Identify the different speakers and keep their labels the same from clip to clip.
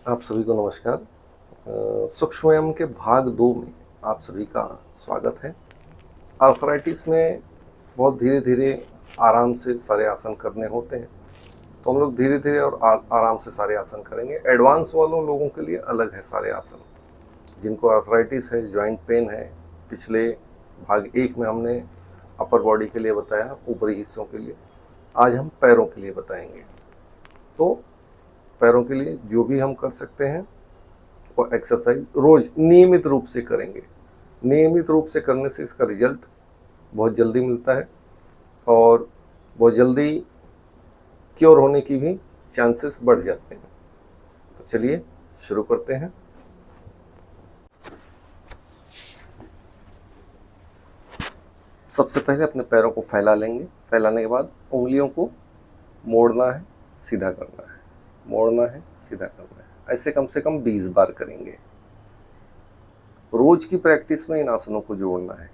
Speaker 1: आप सभी को नमस्कार। सूक्ष्म व्यायाम के भाग 2 में आप सभी का स्वागत है। आर्थराइटिस में बहुत धीरे-धीरे आराम से सारे आसन करने होते हैं, तो हम लोग धीरे-धीरे और आराम से सारे आसन करेंगे। एडवांस वालों लोगों के लिए अलग है सारे आसन। जिनको आर्थराइटिस है, जॉइंट पेन है, पिछले भाग 1 में हमने अपर बॉडी के लिए बताया, ऊपरी हिस्सों के लिए। आज हम पैरों के लिए बताएंगे। तो पैरों के लिए जो भी हम कर सकते हैं वो एक्सरसाइज रोज नियमित रूप से करेंगे। नियमित रूप से करने से इसका रिजल्ट बहुत जल्दी मिलता है और बहुत जल्दी क्योर होने की भी चांसेस बढ़ जाते हैं। तो चलिए शुरू करते हैं। सबसे पहले अपने पैरों को फैला लेंगे। फैलाने के बाद उंगलियों को मोड़ना है, सीधा करना है, मोड़ना है, सीधा करना है। ऐसे कम से कम 20 बार करेंगे। रोज की प्रैक्टिस में इन आसनों को जोड़ना है।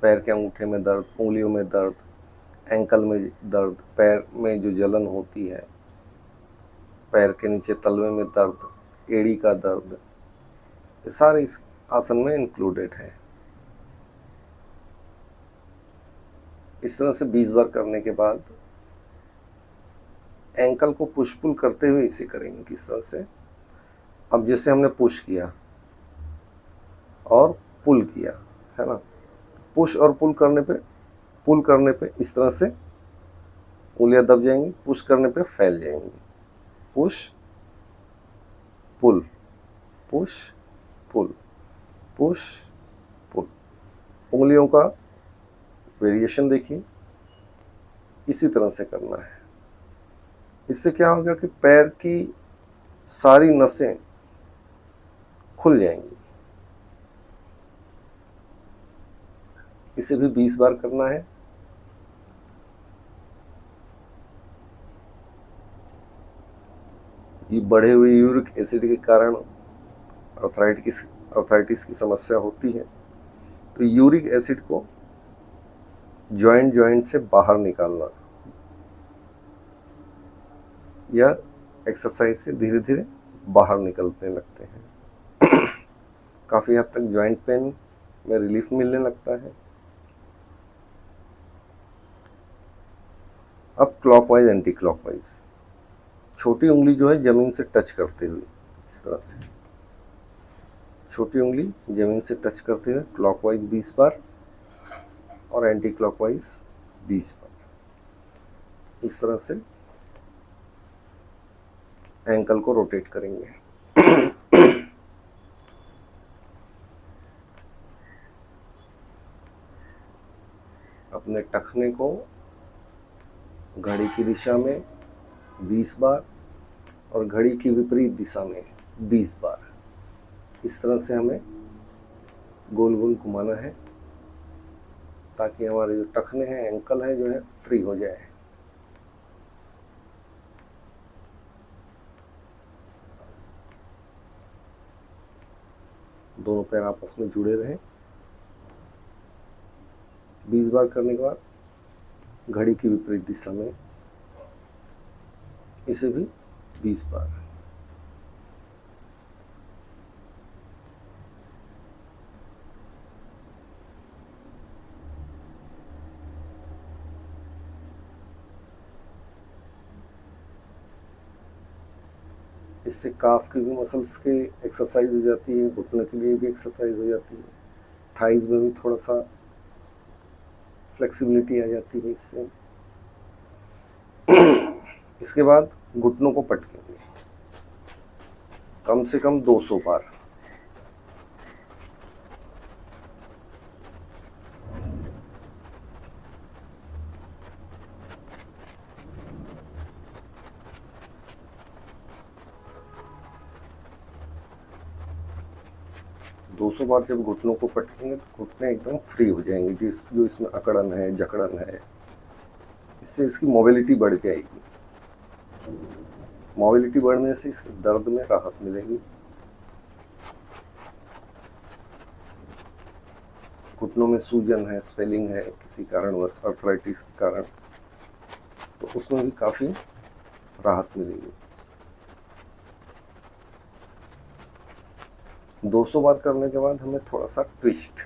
Speaker 1: पैर के अंगूठे में दर्द, उंगलियों में दर्द, एंकल में दर्द, पैर में जो जलन होती है, पैर के नीचे तलवे में दर्द, एड़ी का दर्द, ये सारे इस आसन में इंक्लूडेड है। इस तरह से 20 बार करने के बाद एंकल को पुश पुल करते हुए इसे करेंगे। किस तरह से? अब जैसे हमने पुश किया और पुल किया, है ना? पुश और पुल करने पे इस तरह से उंगलियां दब जाएंगी, पुश करने पे फैल जाएंगी। Push pull, push pull, push pull. उंगलियों का वेरिएशन देखिए, इसी तरह से करना है। इससे क्या होगा कि पैर की सारी नसें खुल जाएंगी। इसे भी 20 बार करना है। ये बढ़े हुए यूरिक एसिड के कारण आर्थराइटिस की समस्या होती है। तो यूरिक एसिड को जॉइंट से बाहर निकालना या एक्सरसाइज से धीरे धीरे बाहर निकलने लगते हैं। काफ़ी हद तक जॉइंट पेन में रिलीफ मिलने लगता है। अब क्लॉकवाइज एंटी क्लॉकवाइज, छोटी उंगली जो है जमीन से टच करते हुए, इस तरह से छोटी उंगली जमीन से टच करते हुए क्लॉकवाइज 20 बार और एंटी क्लॉकवाइज 20 बार। इस तरह से एंकल को रोटेट करेंगे। अपने टखने को घड़ी की दिशा में 20 बार और घड़ी की विपरीत दिशा में 20 बार, इस तरह से हमें गोल गोल घुमाना है ताकि हमारे जो टखने हैं, एंकल है जो है, फ्री हो जाए। दोनों पैर आपस में जुड़े रहें। 20 बार करने के बाद घड़ी की विपरीत दिशा में इसे भी 20 बार। इससे काफ की भी मसल्स की एक्सरसाइज हो जाती है, घुटने के लिए भी एक्सरसाइज हो जाती है, थाइज में भी थोड़ा सा फ्लेक्सिबिलिटी आ जाती है इससे। इसके बाद घुटनों को पटकेंगे कम से कम 200 बार। दो 200 बार जब घुटनों को पटकेंगे तो घुटने एकदम फ्री हो जाएंगे। जो इसमें अकड़न है, जकड़न है, इससे इसकी मोबिलिटी बढ़ जाएगी। मोबिलिटी बढ़ने से इसके दर्द में राहत मिलेगी। घुटनों में सूजन है, स्वेलिंग है किसी कारणवश, आर्थराइटिस के कारण, तो उसमें भी काफ़ी राहत मिलेगी। 200 बार करने के बाद हमें थोड़ा सा ट्विस्ट,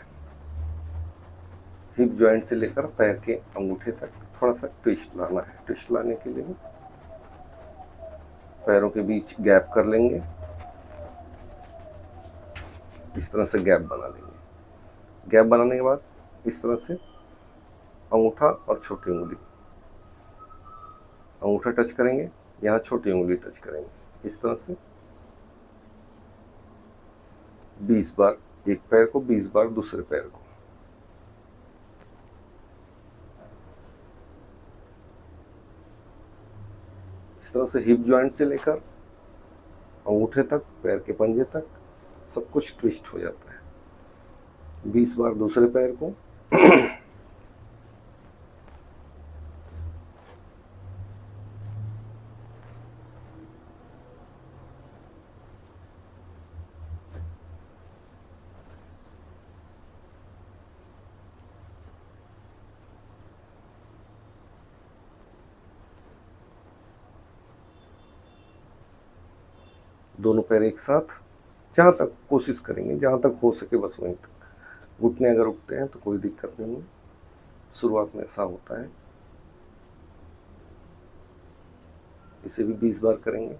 Speaker 1: हिप जॉइंट से लेकर पैर के अंगूठे तक थोड़ा सा ट्विस्ट लाना है। ट्विस्ट लाने के लिए पैरों के बीच गैप कर लेंगे, इस तरह से गैप बना लेंगे। गैप बनाने के बाद इस तरह से अंगूठा और छोटी उंगली, अंगूठा टच करेंगे, यहाँ छोटी उंगली टच करेंगे, इस तरह से 20 बार एक पैर को, 20 बार दूसरे पैर को। इस तरह से हिप जॉइंट से लेकर अंगूठे तक, पैर के पंजे तक सब कुछ ट्विस्ट हो जाता है। 20 बार दूसरे पैर को, दोनों पैर एक साथ, जहाँ तक कोशिश करेंगे, जहाँ तक हो सके बस वहीं तक। घुटने अगर उठते हैं तो कोई दिक्कत नहीं है, शुरुआत में ऐसा होता है। इसे भी 20 बार करेंगे।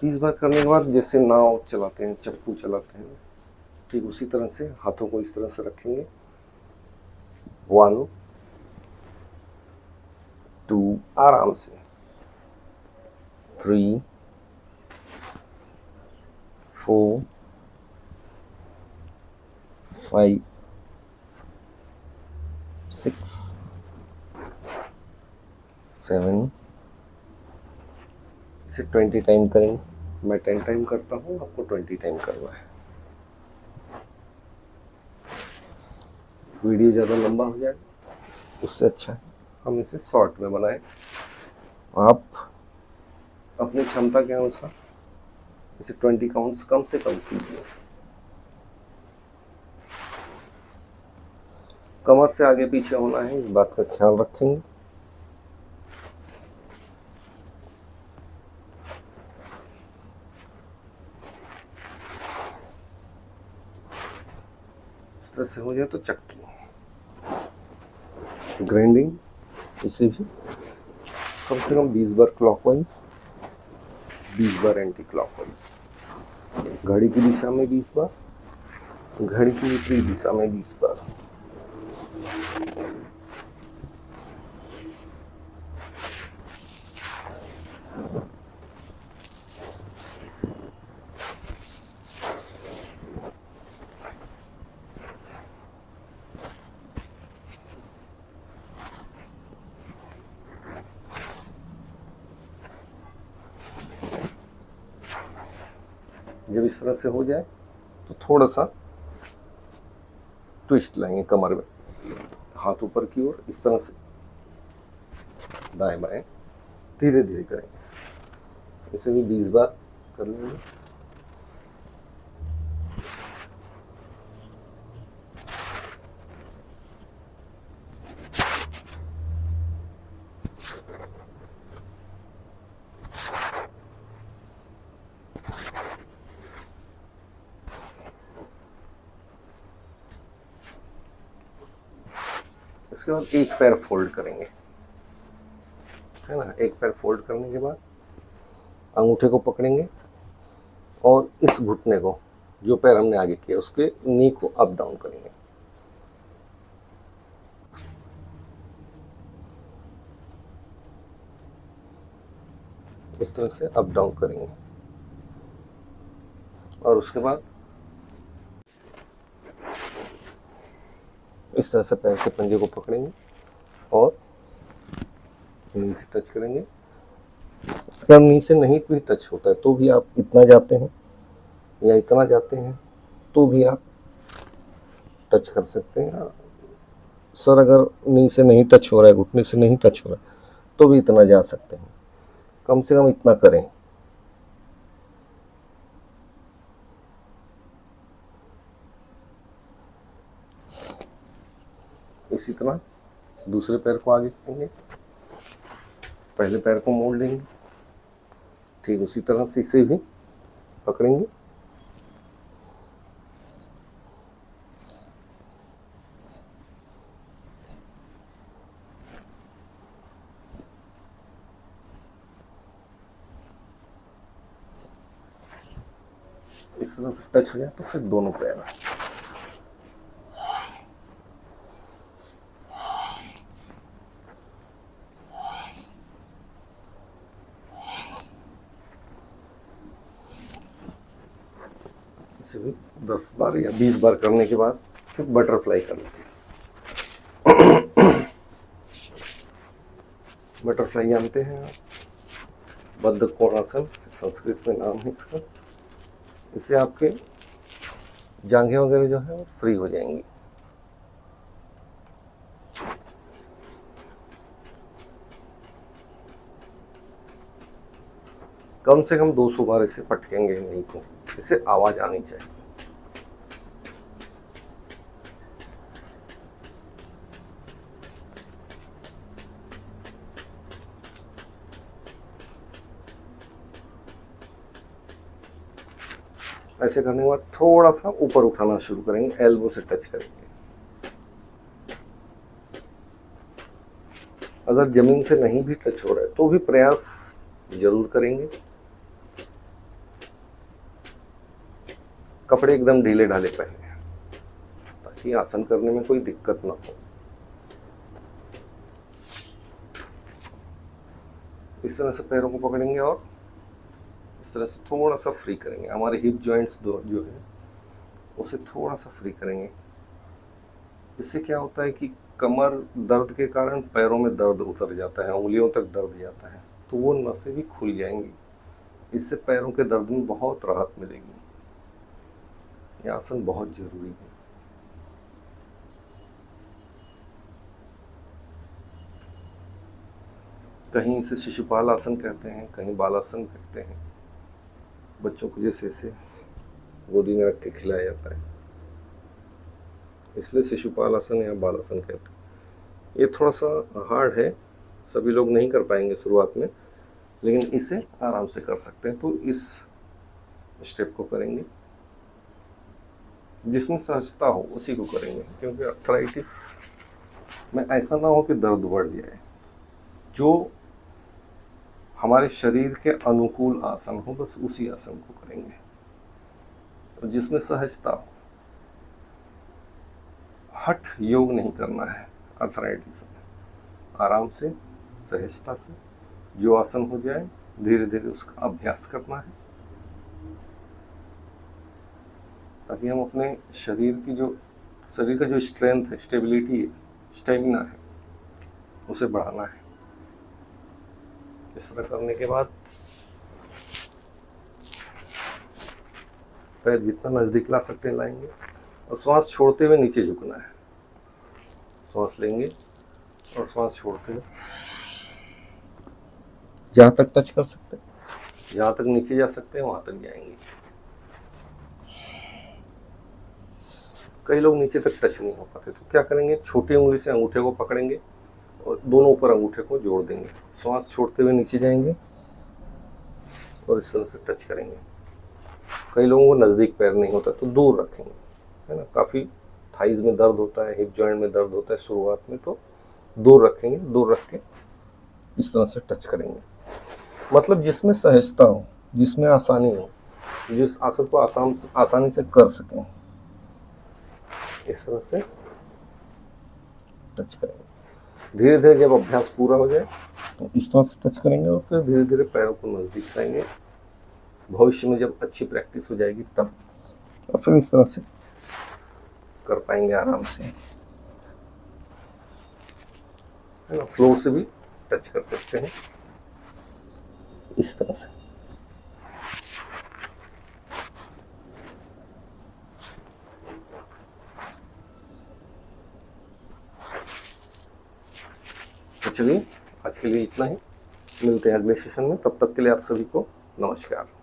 Speaker 1: तीस बार करने के बाद जैसे नाव चलाते हैं, चप्पू चलाते हैं, ठीक उसी तरह से हाथों को इस तरह से रखेंगे। 1 2 आराम से, 3 4 5 6 7। इसे 20 टाइम करेंगे। मैं 10 टाइम करता हूँ, आपको 20 टाइम करना है। वीडियो ज़्यादा लंबा हो जाएगा, उससे अच्छा है हम इसे शॉर्ट में बनाएं। आप अपनी क्षमता के अनुसार इसे 20 काउंट्स कम से कम कीजिए। कमर से आगे पीछे होना है, इस बात का ख्याल रखेंगे। इस तरह से हो जाए तो चक्की ग्राइंडिंग, इसे भी कम से कम 20 बार क्लॉकवाइज, 20 बार एंटी क्लॉकवाइज। घड़ी की दिशा में 20 बार, घड़ी की विपरीत दिशा में 20 बार। जब इस तरह से हो जाए तो थोड़ा सा ट्विस्ट लाएंगे कमर में, हाथ ऊपर की ओर, इस तरह से दाएं बाएं धीरे धीरे करेंगे। इसे भी 20 बार कर लेंगे। इसके बाद एक पैर फोल्ड करेंगे, है ना। एक पैर फोल्ड करने के बाद अंगूठे को पकड़ेंगे और इस घुटने को, जो पैर हमने आगे किया, उसके नी को अप डाउन करेंगे। इस तरह से अप डाउन करेंगे और उसके बाद इस तरह से पैर के पंजे को पकड़ेंगे और नी से टच करेंगे। अगर नी से नहीं भी टच होता है तो भी आप इतना जाते हैं या इतना जाते हैं तो भी आप टच कर सकते हैं। सर अगर नी से नहीं टच हो रहा है, घुटने से नहीं टच हो रहा है, तो भी इतना जा सकते हैं। कम से कम इतना करें। इसी तरह दूसरे पैर को आगे करेंगे, पहले पैर को मोड़ लेंगे, ठीक उसी तरह से इसे भी पकड़ेंगे। इस तरह से टच हो जाए तो फिर दोनों पैर इसे भी 10 बार या 20 बार करने के बाद फिर बटरफ्लाई कर लेंगे। बटरफ्लाई जानते हैं आप, बद्ध कोणासन संस्कृत में नाम है इसका। इससे आपके जांघें वगैरह जो है वो फ्री हो जाएंगी। कम से कम 200 बार इसे पटकेंगे नहीं को, इसे आवाज आनी चाहिए। ऐसे करने के बाद थोड़ा सा ऊपर उठाना शुरू करेंगे, एल्बो से टच करेंगे। अगर जमीन से नहीं भी टच हो रहा है तो भी प्रयास जरूर करेंगे। कपड़े एकदम ढीले ढाले पहने ताकि आसन करने में कोई दिक्कत ना हो। इस तरह से पैरों को पकड़ेंगे और इस तरह से थोड़ा सा फ्री करेंगे। हमारे हिप जॉइंट्स जो है उसे थोड़ा सा फ्री करेंगे। इससे क्या होता है कि कमर दर्द के कारण पैरों में दर्द उतर जाता है, उंगलियों तक दर्द जाता है, तो वो नसें भी खुल जाएंगी। इससे पैरों के दर्द में बहुत राहत मिलेगी। यह आसन बहुत जरूरी है। कहीं इसे शिशुपाल आसन कहते हैं, कहीं बालासन कहते हैं। बच्चों को जैसे ऐसे गोदी में रख के खिलाया जाता है, इसलिए शिशुपाल आसन या बालासन कहते हैं। ये थोड़ा सा हार्ड है, सभी लोग नहीं कर पाएंगे शुरुआत में, लेकिन इसे आराम से कर सकते हैं। तो इस स्टेप को करेंगे, जिसमें सहजता हो उसी को करेंगे, क्योंकि आर्थराइटिस में ऐसा ना हो कि दर्द बढ़ जाए। जो हमारे शरीर के अनुकूल आसन हो बस उसी आसन को करेंगे, तो जिसमें सहजता हो। हठ योग नहीं करना है आर्थराइटिस में, आराम से सहजता से जो आसन हो जाए धीरे धीरे उसका अभ्यास करना है, ताकि हम अपने शरीर का जो स्ट्रेंथ है, स्टेबिलिटी है, स्टेमिना है, उसे बढ़ाना है। इस तरह करने के बाद पैर जितना नजदीक ला सकते हैं लाएंगे और श्वास छोड़ते हुए नीचे झुकना है। श्वास लेंगे और श्वास छोड़ते हुए जहां तक टच कर सकते हैं, जहां तक नीचे जा सकते हैं वहां तक जाएंगे। कई लोग नीचे तक टच नहीं हो पाते, तो क्या करेंगे, छोटी उंगली से अंगूठे को पकड़ेंगे और दोनों ऊपर अंगूठे को जोड़ देंगे। श्वास छोड़ते हुए नीचे जाएंगे और इस तरह से टच करेंगे। कई लोगों को नज़दीक पैर नहीं होता तो दूर रखेंगे, है ना। काफ़ी थाइज में दर्द होता है, हिप जॉइंट में दर्द होता है शुरुआत में, तो दूर रखेंगे। दूर रख के इस तरह से टच करेंगे, मतलब जिसमें सहजता हो, जिसमें आसानी हो, जिस आसन को आसानी से कर सकें, इस तरह से टच करेंगे। धीरे धीरे जब अभ्यास पूरा हो जाए तो इस तरह से टच करेंगे और फिर धीरे धीरे पैरों को नजदीक लाएंगे। भविष्य में जब अच्छी प्रैक्टिस हो जाएगी तब और फिर इस तरह से कर पाएंगे आराम से, है ना। फ्लोर से भी टच कर सकते हैं इस तरह से। चलिए आज के लिए इतना ही, मिलते हैं अगले सेशन में, तब तक के लिए आप सभी को नमस्कार।